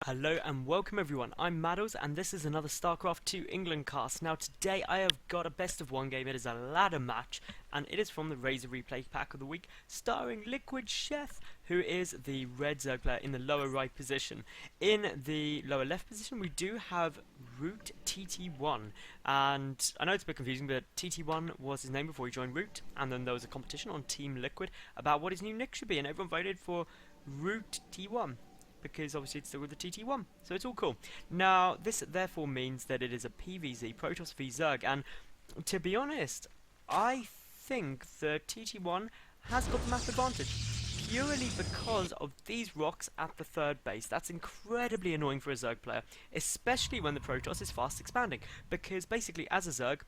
Hello and welcome everyone, I'm Madals and this is another StarCraft 2 England cast. Now today I have got a best of one game. It is a ladder match and it is from the Razer replay pack of the week, starring LiquidSheth, who is the red Zerg player in the lower right position. In the lower left position we do have Root TT1, and I know it's a bit confusing, but TT1 was his name before he joined Root, and then there was a competition on Team Liquid about what his new nick should be, and everyone voted for Root T1. Because obviously it's still with the TT1, so it's all cool. Now, this therefore means that it is a PvZ, Protoss v Zerg, and to be honest, I think the TT1 has got the map advantage, purely because of these rocks at the third base. That's incredibly annoying for a Zerg player, especially when the Protoss is fast expanding, because basically as a Zerg,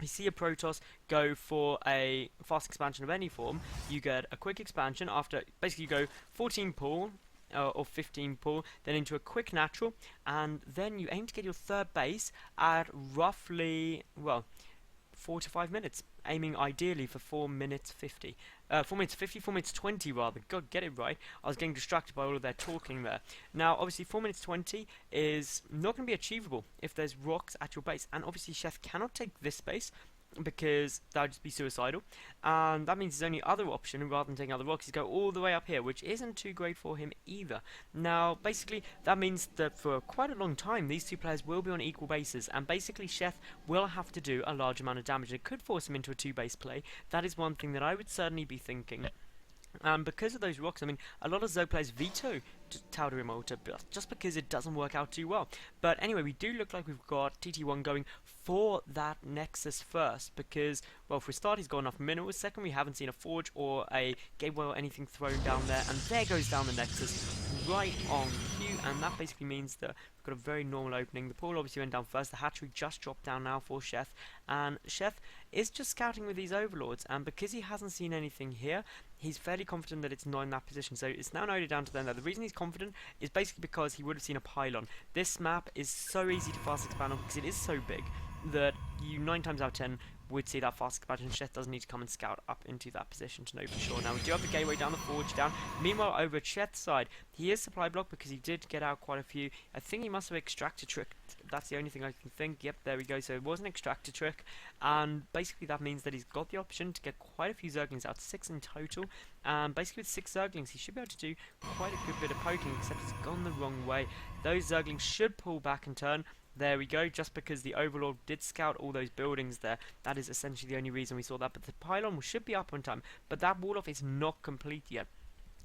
you see a Protoss go for a fast expansion of any form, you get a quick expansion after, basically you go 14 pull, or 15 pull, then into a quick natural, and then you aim to get your third base at roughly, well, 4 to 5 minutes, aiming ideally for 4 minutes 50. 4 minutes 50, 4 minutes 20 rather. God, get it right. I was getting distracted by all of their talking there. Now, obviously, 4 minutes 20 is not going to be achievable if there's rocks at your base, and obviously, Sheth cannot take this base, because that would just be suicidal, and that means his only other option, rather than taking other rocks, is go all the way up here, which isn't too great for him either. Now, basically, that means that for quite a long time, these two players will be on equal bases, and basically Sheth will have to do a large amount of damage. It could force him into a two-base play. That is one thing that I would certainly be thinking. Because of those rocks, I mean, a lot of Zerg players veto Tower Immortal just because it doesn't work out too well. But anyway, we do look like we've got TT1 going for that Nexus first, because, well, for a start, he's got enough minerals. Second, we haven't seen a forge or a gateway or anything thrown down there, and there goes down the Nexus right on cue, and that basically means that we've got a very normal opening. The pool obviously went down first. The hatchery just dropped down now for Sheth, and Sheth is just scouting with these overlords, and because he hasn't seen anything here, he's fairly confident that it's not in that position. So it's now noted down to them that the reason he's confident is basically because he would have seen a pylon. This map is so easy to fast expand on because it is so big that you 9 times out of 10 would see that fast expansion. Sheth doesn't need to come and scout up into that position to know for sure. Now we do have the gateway down, the forge down. Meanwhile, over at Sheth's side, he is supply block because he did get out quite a few. I think he must have extractor tricked. That's the only thing I can think. Yep, there we go. So it was an extractor trick, and basically that means that he's got the option to get quite a few Zerglings out, 6 in total. And basically with 6 Zerglings, he should be able to do quite a good bit of poking, except it's gone the wrong way. Those Zerglings should pull back and turn. There we go, just because the Overlord did scout all those buildings there. That is essentially the only reason we saw that, but the pylon should be up on time. But that wall-off is not complete yet.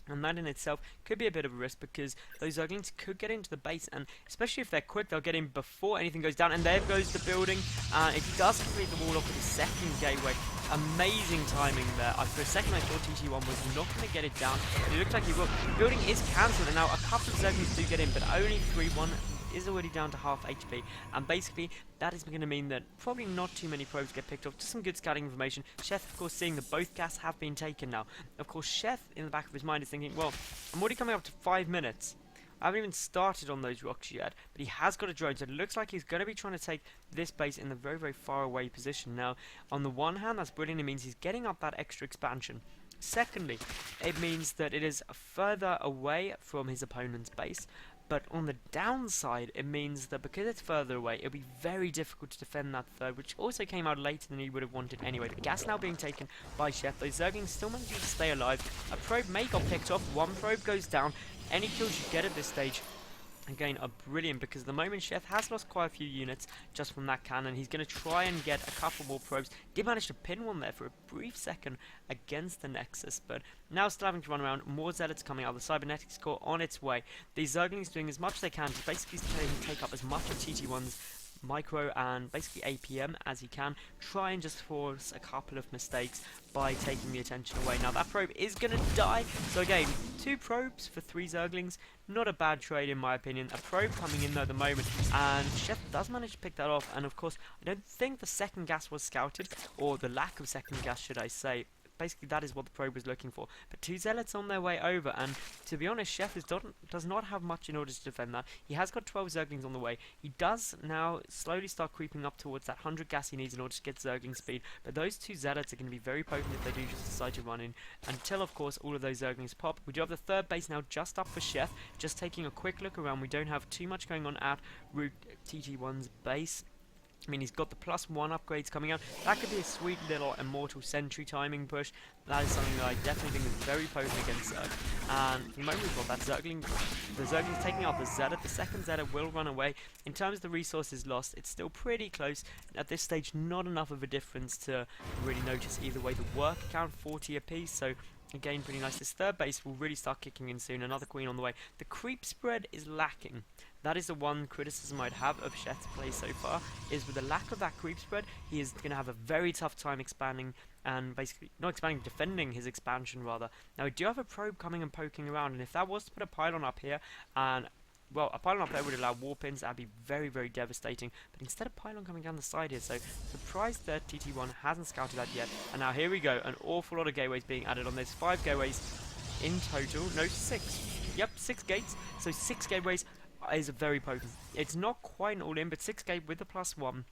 And that in itself could be a bit of a risk, because those Zerglings could get into the base, and especially if they're quick, they'll get in before anything goes down. And there goes the building, and it does complete the wall-off with a second gateway. Amazing timing there. For a second I thought TT1 was not going to get it down, but it looked like he will. The building is cancelled, and now a couple of Zerglings do get in, but only 3-1 is already down to half HP, and basically that is going to mean that probably not too many probes get picked off. Just some good scouting information. Sheth, of course, seeing that both gas have been taken now. Of course, Sheth, in the back of his mind, is thinking, well, I'm already coming up to 5 minutes. I haven't even started on those rocks yet, but he has got a drone, so it looks like he's going to be trying to take this base in the very, very far away position. Now, on the one hand, that's brilliant. It means he's getting up that extra expansion. Secondly, it means that it is further away from his opponent's base. But on the downside, it means that because it's further away, it'll be very difficult to defend that third, which also came out later than he would have wanted anyway. The gas now being taken by Sheth. Those Zerglings still managing to stay alive. A probe may got picked off. One probe goes down. Any kills you get at this stage, again, are brilliant, because at the moment Sheth has lost quite a few units just from that cannon. He's going to try and get a couple more probes. Did manage to pin one there for a brief second against the Nexus, but now still having to run around. More Zealots coming out. The Cybernetics Core on its way. These Zerglings doing as much as they can to basically take up as much of TT1's micro and basically APM as he can. Try and just force a couple of mistakes by taking the attention away. Now that probe is going to die, so again, 2 probes for 3 Zerglings, not a bad trade in my opinion. A probe coming in though at the moment, and Sheth does manage to pick that off, and of course I don't think the second gas was scouted, or the lack of second gas should I say, basically that is what the probe was looking for. But 2 zealots on their way over, and to be honest, Sheth does not have much in order to defend that. He has got 12 zerglings on the way. He does now slowly start creeping up towards that 100 gas he needs in order to get zergling speed, but those 2 zealots are going to be very potent if they do just decide to run in, until of course all of those zerglings pop. We do have the 3rd base now just up for Sheth. Just taking a quick look around, we don't have too much going on at Root TT1's base. I mean, he's got the +1 upgrades coming out. That could be a sweet little Immortal Sentry timing push. That is something that I definitely think is very potent against Zerg. And for the moment we've got that Zergling. The Zergling's taking out the Zealot. The 2nd Zealot will run away. In terms of the resources lost, it's still pretty close. At this stage, not enough of a difference to really notice either way. The work count 40 apiece, so again, pretty nice. This 3rd base will really start kicking in soon. Another queen on the way. The creep spread is lacking. That is the one criticism I'd have of Sheth's play so far, is with the lack of that creep spread, he is going to have a very tough time expanding, and basically, not expanding, defending his expansion rather. Now we do have a probe coming and poking around, and if that was to put a pylon up here, and well, a pylon up there would allow warp ins, that'd be very, very devastating. But instead of pylon coming down the side here, so surprised that TT1 hasn't scouted that yet. And now here we go, an awful lot of gateways being added on this. 5 gateways in total, no 6. Yep, 6 gates, so 6 gateways is very potent. It's not quite an all-in, but 6 gate with the +1.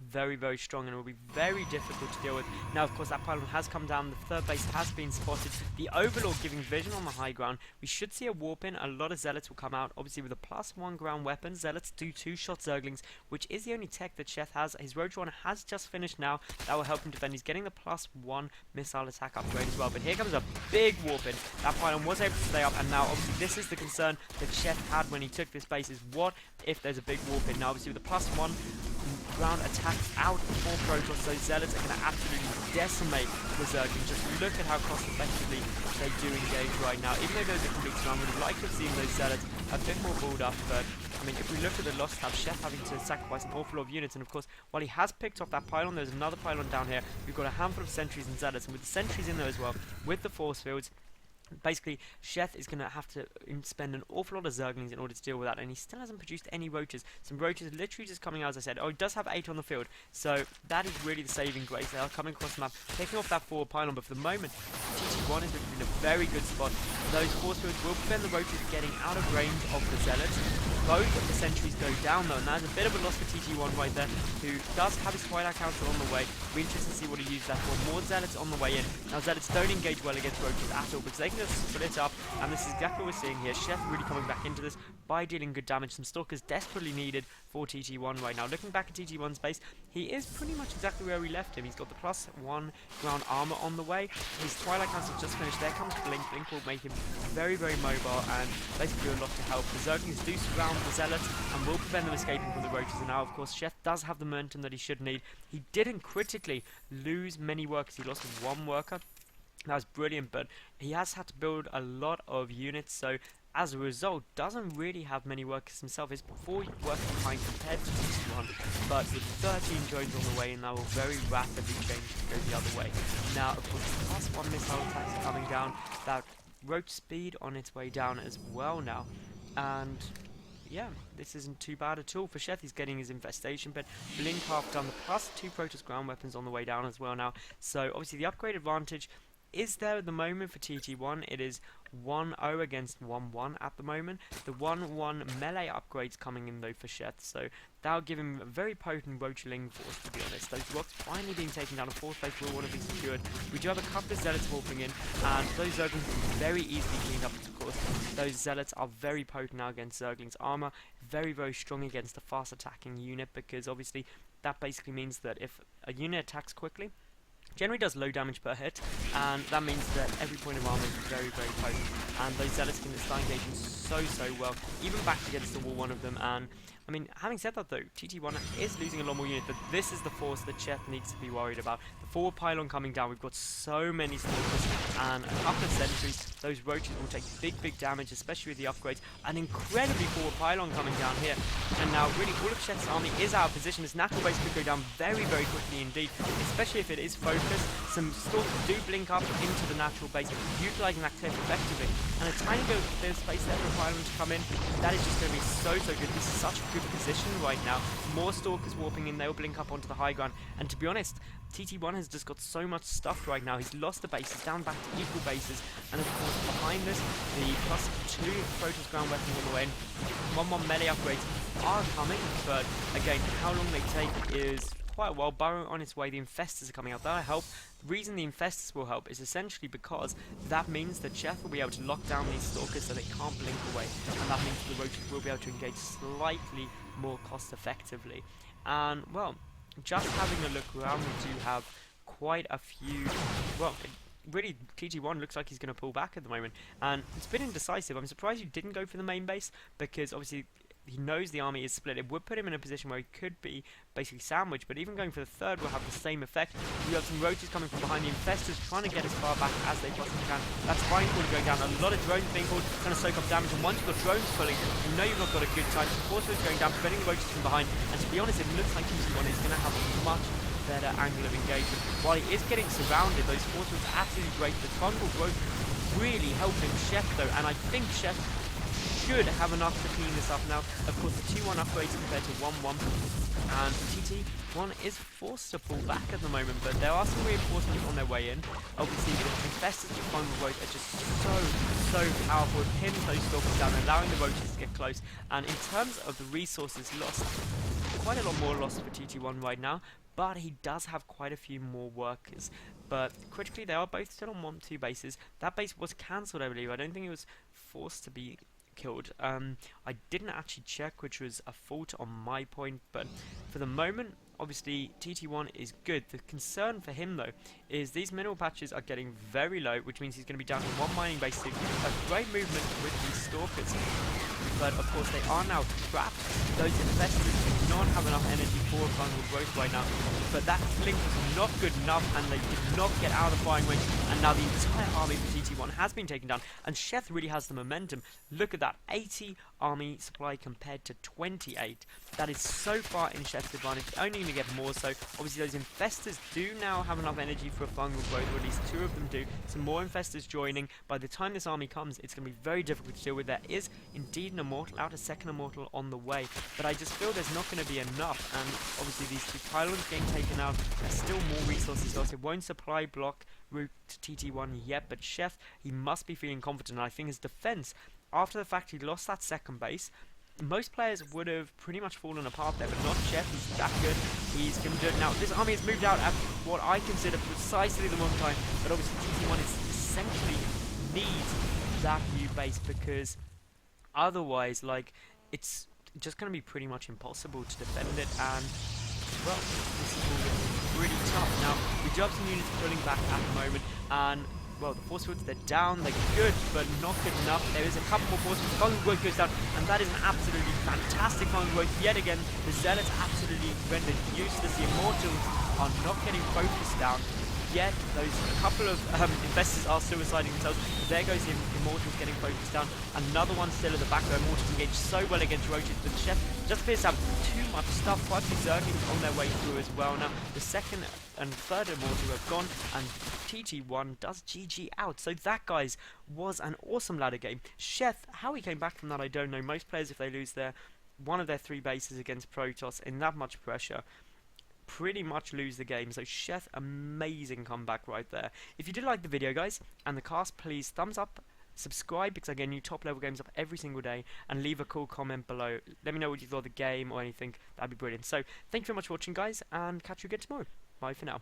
Very, very strong, and it will be very difficult to deal with. Now, of course, that pylon has come down. The 3rd base has been spotted. The Overlord giving vision on the high ground. We should see a warp in. A lot of Zealots will come out. Obviously, with a +1 ground weapon, Zealots do 2-shot Zerglings, which is the only tech that Sheth has. His ROOTTOne has just finished now. That will help him defend. He's getting the +1 missile attack upgrade as well. But here comes a big warp in. That pylon was able to stay up, and now, obviously, this is the concern that Sheth had when he took this base, is what if there's a big warp in. Now, obviously, with the +1 ground attacks out for Protoss, those Zealots are going to absolutely decimate the Zerglings. Just look at how cost effectively they do engage right now. Even though those are complete strong, I would have liked to have seen those Zealots a bit more balled up, but I mean, if we look at the loss tab, Sheth having to sacrifice an awful lot of units, and of course, while he has picked off that pylon, there's another pylon down here. We've got a handful of sentries and Zealots, and with the sentries in there as well, with the force fields, basically, Sheth is going to have to spend an awful lot of Zerglings in order to deal with that, and he still hasn't produced any Roaches. Some Roaches literally just coming out, as I said. Oh, he does have 8 on the field, so that is really the saving grace. They are coming across the map, taking off that forward pylon, but for the moment, TT1 is in a very good spot. Those force fields will prevent the Roaches getting out of range of the Zealots. Both of the sentries go down, though, and that's a bit of a loss for TT1 right there, who does have his Twilight Council on the way. We're interested to see what he uses that for. More Zealots on the way in. Now, Zealots don't engage well against Roaches at all, because they can just split up, and this is exactly what we're seeing here. Sheth really coming back into this by dealing good damage. Some Stalkers desperately needed for TT1 right now. Looking back at TT1's base, he is pretty much exactly where we left him. He's got the +1 ground armor on the way. His Twilight Council just finished. There comes Blink. Blink will make him very, very mobile and basically do a lot to help. The Zerglings do surround the Zealots and will prevent them escaping from the Roaches. And now, of course, Sheth does have the momentum that he should need. He didn't critically lose many workers. He lost 1 worker. That was brilliant, but he has had to build a lot of units, so as a result, doesn't really have many workers himself. He's 4 workers behind compared to TT1, but with 13 drones on the way, and that will very rapidly change to go the other way. Now, of course, the +1 missile attacks are coming down. That Roach speed on its way down as well now, and yeah, this isn't too bad at all for Sheth. He's getting his infestation, but Blink half done. The +2 Protoss ground weapons on the way down as well now, so obviously the upgrade advantage is there at the moment for TT1. It is 1-0 against 1-1 at the moment. The 1-1 melee upgrades coming in though for Sheth, so that'll give him a very potent Roachling force, to be honest. Those rocks finally being taken down, a 4th base will want to be secured. We do have a couple of Zealots warping in, and those Zerglings will be very easily cleaned up, of course. Those Zealots are very potent now against Zerglings' armor, very, very strong against a fast attacking unit, because obviously that basically means that if a unit attacks quickly, generally does low damage per hit, and that means that every point of armor is very, very potent, and those Zealots can start engaging so well, even backed against the wall, one of them. And I mean, having said that though, TT1 is losing a lot more units, but this is the force that Sheth needs to be worried about. The forward pylon coming down, we've got so many Stalkers and a couple of sentries. Those Roaches will take big damage, especially with the upgrades. An incredibly forward pylon coming down here, and now really all of Sheth's army is out of position. This natural base could go down very, very quickly indeed, especially if it is focused. Some Stalkers do blink up into the natural base, utilising that cliff effectively, and a tiny bit of space there for a pylon to come in. That is just going to be so good. This is such a good good position right now. More stalkers warping in, they'll blink up onto the high ground, and to be honest, TT1 has just got so much stuff right now. He's lost the base, he's down back to equal bases, and of course behind us, the +2 Protoss ground weapons on the way in. 1-1 melee upgrades are coming, but again, how long they take is quite a while. Burrow on its way, the Infestors are coming out, that'll help. The reason the Infestors will help is essentially because that means that Sheth will be able to lock down these Stalkers so they can't blink away, and that means the Roaches will be able to engage slightly more cost effectively. And well, just having a look around, we do have quite a few, well, really, TT1 looks like he's going to pull back at the moment, and it's been indecisive. I'm surprised you didn't go for the main base, because obviously he knows the army is split. It would put him in a position where he could be basically sandwiched, but even going for the third will have the same effect. We have some roaches coming from behind the Infestors, trying to get as far back as they possibly can. That's fine, going down. A lot of drones being called, trying to soak up damage, and once you've got drones pulling, you know you've not got a good time. So Force Fields going down, preventing the roaches from behind, and to be honest, it looks like TT1 is going to have a much better angle of engagement. While he is getting surrounded, those Force Fields are absolutely great. The fungal growth really helping Sheth though, and I think Sheth should have enough to clean this up now. Of course, the 2-1 upgrades compared to 1-1, and TT1 is forced to pull back at the moment, but there are some reinforcements on their way in. Obviously, the Infestors with fungal growth are just so powerful. It pins those stalkers down, allowing the roaches to get close, and in terms of the resources lost, quite a lot more lost for TT1 right now, but he does have quite a few more workers. But critically, they are both still on 1-2 bases. That base was cancelled, I believe. I don't think it was forced to be killed. I didn't actually check, which was a fault on my point, but for the moment, obviously TT1 is good. The concern for him though is these mineral patches are getting very low, which means he's going to be down to 1 mining base soon. A great movement with these stalkers, but of course they are now trapped. Those Infestors do not have enough energy for fungal growth right now, but that blink was not good enough, and they did not get out of the firing range, and now the entire army for TT1 has been taken down, and Sheth really has the momentum. Look at that, 80 army supply compared to 28. That is so far in Sheth's advantage, only going to get more so. Obviously those Infestors do now have enough energy for a fungal growth, or at least 2 of them do. Some more Infestors joining. By the time this army comes, it's going to be very difficult to deal with. There is indeed an Immortal out, a second Immortal on the way, but I just feel there's not going to be enough, and obviously these 2 pylons getting taken out, there's still more resources lost. It won't supply block route to TT1 yet, but Sheth, he must be feeling confident, and I think his defense, after the fact he lost that second base, most players would have pretty much fallen apart there, but not Sheth. He's that good. He's going to do it now. This army has moved out at what I consider precisely the wrong time, but obviously TT1 is essentially needs that new base, because otherwise, like, it's just going to be pretty much impossible to defend it, and well, this is all really tough. Now, we do have some units pulling back at the moment, and well, the Force Fields, they're down, they're good, but not good enough. There is a couple more Force Fields. Fungal growth goes down, and that is an absolutely fantastic fungal growth yet again. The Zealots absolutely rendered useless. The Immortals are not getting focused down. Yet, those couple of Infestors are suiciding themselves. There goes the Immortals getting focused down. Another one still at the back. The Immortals engaged so well against roaches, but Sheth just appears to have too much stuff. Quite a few Zerglings on their way through as well. Now, the second and third Immortal have gone, and TT1 does GG out. So that, guys, was an awesome ladder game. Sheth, how he came back from that, I don't know. Most players, if they lose one of their 3 bases against Protoss in that much pressure, pretty much lose the game. So Sheth, amazing comeback right there. If you did like the video, guys, and the cast, please thumbs up, subscribe, because I get new top level games up every single day, and leave a cool comment below. Let me know what you thought of the game or anything. That'd be brilliant. So thank you very much for watching, guys, and catch you again tomorrow. Bye for now.